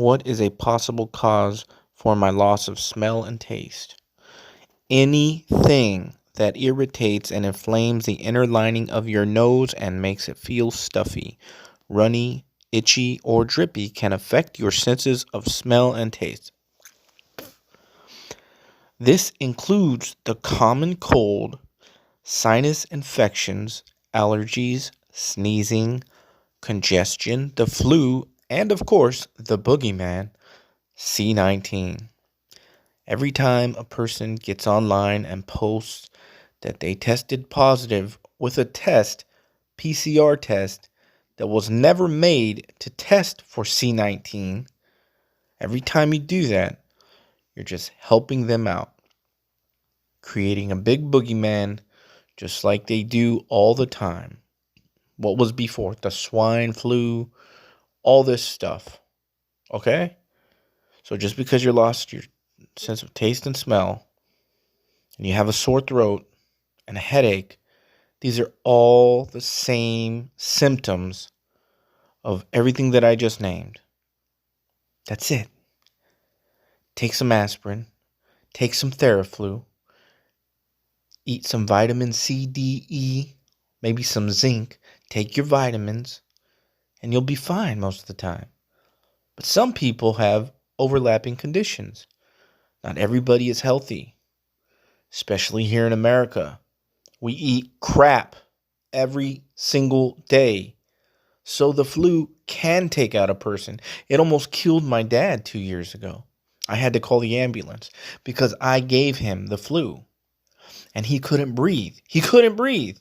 What is a possible cause for my loss of smell and taste? Anything that irritates and inflames the inner lining of your nose and makes it feel stuffy, runny, itchy, or drippy can affect your senses of smell and taste. This includes the common cold, sinus infections, allergies, sneezing, congestion, the flu, and of course, the boogeyman, C19. Every time a person gets online and posts that they tested positive with a test, PCR test, that was never made to test for C19, every time you do that, you're just helping them out, creating a big boogeyman just like they do all the time. What was before? The swine flu, all this stuff. Okay? So just because you lost your sense of taste and smell, and you have a sore throat and a headache, these are all the same symptoms of everything that I just named. That's it. Take some aspirin, take some Theraflu, eat some vitamin C, D, E, maybe some zinc, take your vitamins, and you'll be fine most of the time. But some people have overlapping conditions. Not everybody is healthy, especially here in America. We eat crap every single day. So the flu can take out a person. It almost killed my dad 2 years ago. I had to call the ambulance because I gave him the flu and he couldn't breathe. He couldn't breathe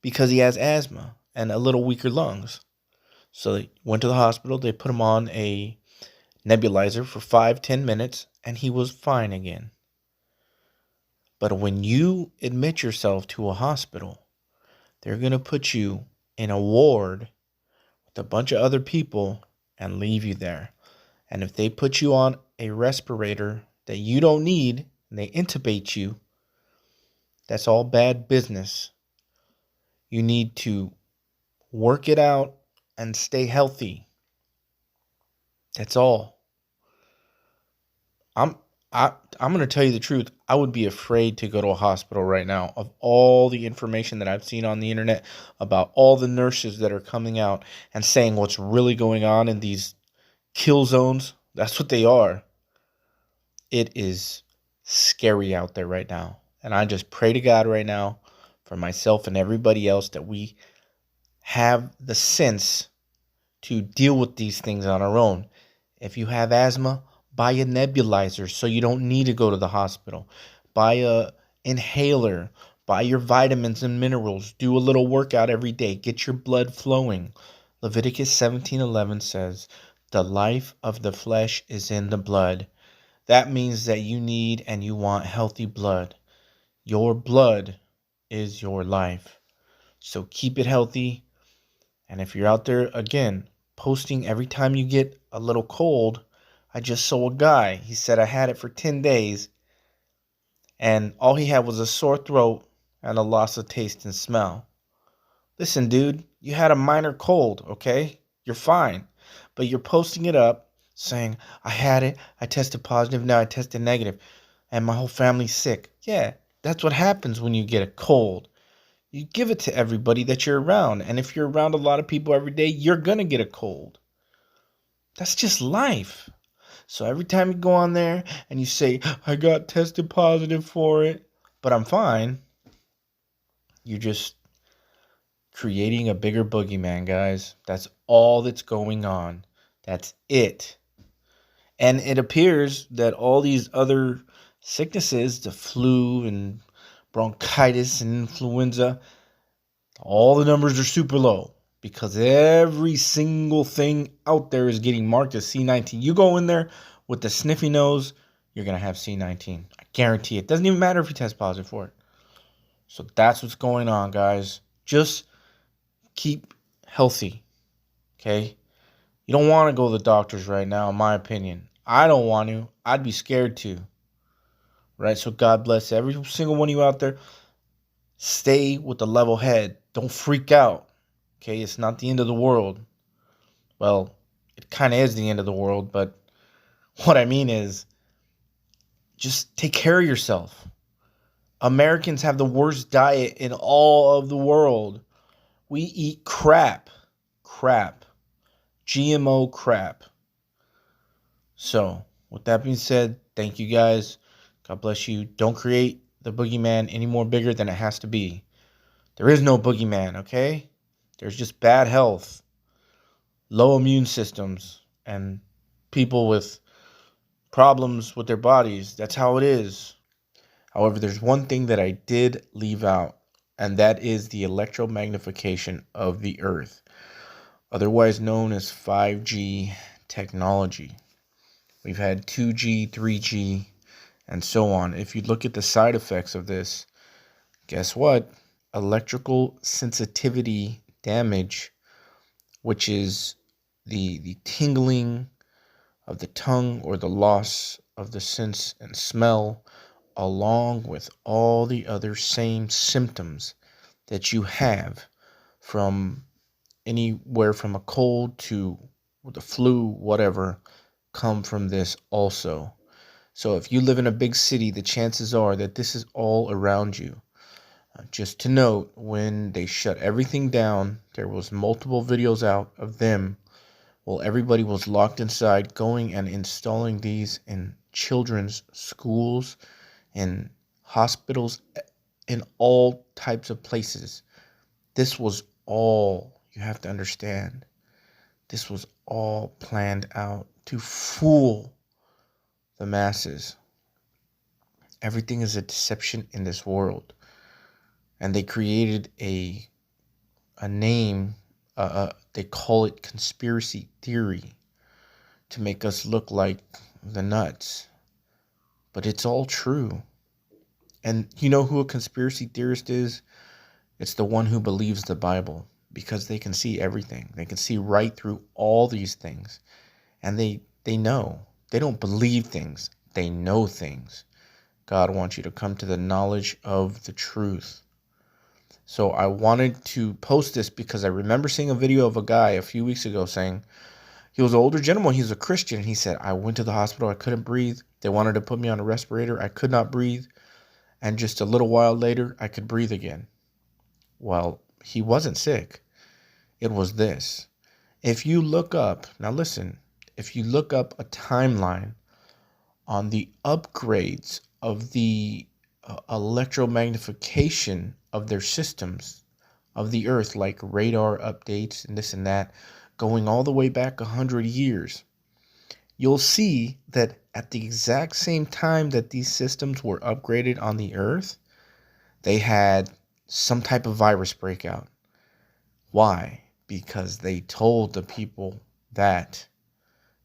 because he has asthma and a little weaker lungs. So they went to the hospital. They put him on a nebulizer for 5-10 minutes and he was fine again. But when you admit yourself to a hospital, they're going to put you in a ward with a bunch of other people and leave you there. And if they put you on a respirator that you don't need and they intubate you, that's all bad business. You need to work it out and stay healthy. That's all. I'm going to tell you the truth. I would be afraid to go to a hospital right now of all the information that I've seen on the internet about all the nurses that are coming out and saying what's really going on in these kill zones. That's what they are. It is scary out there right now. And I just pray to God right now for myself and everybody else that we have the sense to deal with these things on our own. If you have asthma, buy a nebulizer so you don't need to go to the hospital. Buy a inhaler. Buy your vitamins and minerals. Do a little workout every day. Get your blood flowing. Leviticus 17:11 says, "The life of the flesh is in the blood." That means that you need and you want healthy blood. Your blood is your life. So keep it healthy. And if you're out there, again, posting every time you get a little cold, I just saw a guy. He said I had it for 10 days. And all he had was a sore throat and a loss of taste and smell. Listen, dude, you had a minor cold, okay? You're fine. But you're posting it up saying, I had it, I tested positive, now I tested negative, and my whole family's sick. Yeah, that's what happens when you get a cold. You give it to everybody that you're around. And if you're around a lot of people every day, you're going to get a cold. That's just life. So every time you go on there and you say, I got tested positive for it, but I'm fine, you're just creating a bigger boogeyman, guys. That's all that's going on. That's it. And it appears that all these other sicknesses, the flu and bronchitis and influenza, all the numbers are super low because every single thing out there is getting marked as C19. You go in there with the sniffy nose, you're going to have C19. I guarantee it. Doesn't even matter if you test positive for it. So that's what's going on, guys. Just keep healthy, okay? You don't want to go to the doctors right now, in my opinion. I don't want to. I'd be scared to. Right? So God bless every single one of you out there. Stay with a level head. Don't freak out. Okay? It's not the end of the world. Well, it kind of is the end of the world, but what I mean is just take care of yourself. Americans have the worst diet in all of the world. We eat crap, GMO crap. So, with that being said, thank you guys. God bless you. Don't create the boogeyman any more bigger than it has to be. There is no boogeyman, okay? There's just bad health, low immune systems, and people with problems with their bodies. That's how it is. However, there's one thing that I did leave out, and that is the electromagnification of the earth, otherwise known as 5G technology. We've had 2G, 3G, and so on. If you look at the side effects of this, guess what? Electrical sensitivity damage, which is the tingling of the tongue or the loss of the sense and smell, along with all the other same symptoms that you have from anywhere from a cold to the flu, whatever, come from this also. So if you live in a big city, the chances are that this is all around you. Just to note, when they shut everything down, there was multiple videos out of them while everybody was locked inside, going and installing these in children's schools, in hospitals, in all types of places. This was all, you have to understand, this was all planned out to fool the masses. Everything is a deception in this world. And they created a name, they call it conspiracy theory, to make us look like the nuts. But it's all true. And you know who a conspiracy theorist is? It's the one who believes the Bible, because they can see everything. They can see right through all these things. And they know. They don't believe things. They know things. God wants you to come to the knowledge of the truth. So I wanted to post this because I remember seeing a video of a guy a few weeks ago saying, he was an older gentleman, he was a Christian. He said, I went to the hospital, I couldn't breathe. They wanted to put me on a respirator. I could not breathe. And just a little while later, I could breathe again. Well, he wasn't sick. It was this. If you look up, now listen, if you look up a timeline on the upgrades of the electromagnification of their systems of the earth, like radar updates and this and that, going all the way back 100 years, you'll see that at the exact same time that these systems were upgraded on the earth, they had some type of virus breakout. Why? Because they told the people that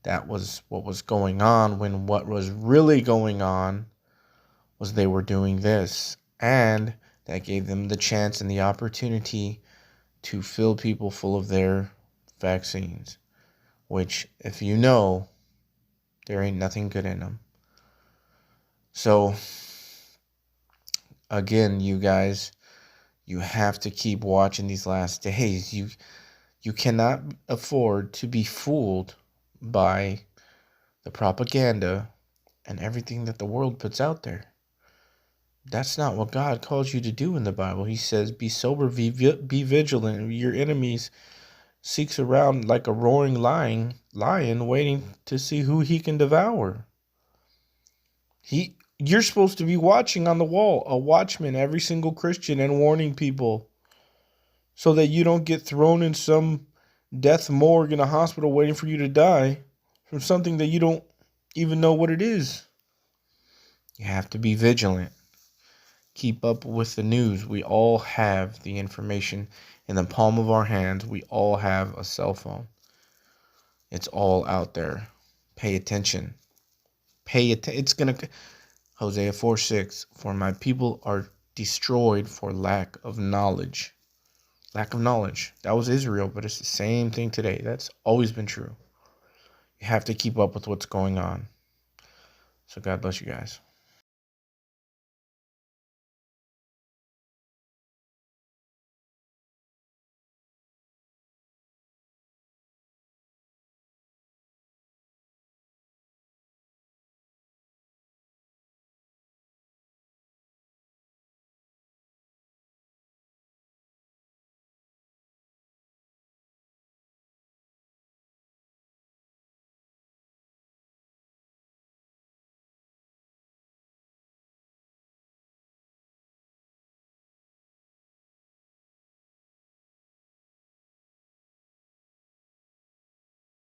that was what was going on, when what was really going on was they were doing this. And that gave them the chance and the opportunity to fill people full of their vaccines, which, if you know, there ain't nothing good in them. So, again, you guys, you have to keep watching these last days. You cannot afford to be fooled by the propaganda and everything that the world puts out there. That's not what God calls you to do in the Bible. He says, be sober, be vigilant. Your enemies seeks around like a roaring lion waiting to see who he can devour. You're supposed to be watching on the wall, a watchman, every single Christian, and warning people so that you don't get thrown in some death morgue in a hospital waiting for you to die from something that you don't even know what it is. You have to be vigilant. Keep up with the news. We all have the information in the palm of our hands. We all have a cell phone. It's all out there. Pay attention. It's going to... Hosea 4:6, for my people are destroyed for lack of knowledge. Lack of knowledge. That was Israel, but it's the same thing today. That's always been true. You have to keep up with what's going on. So God bless you guys.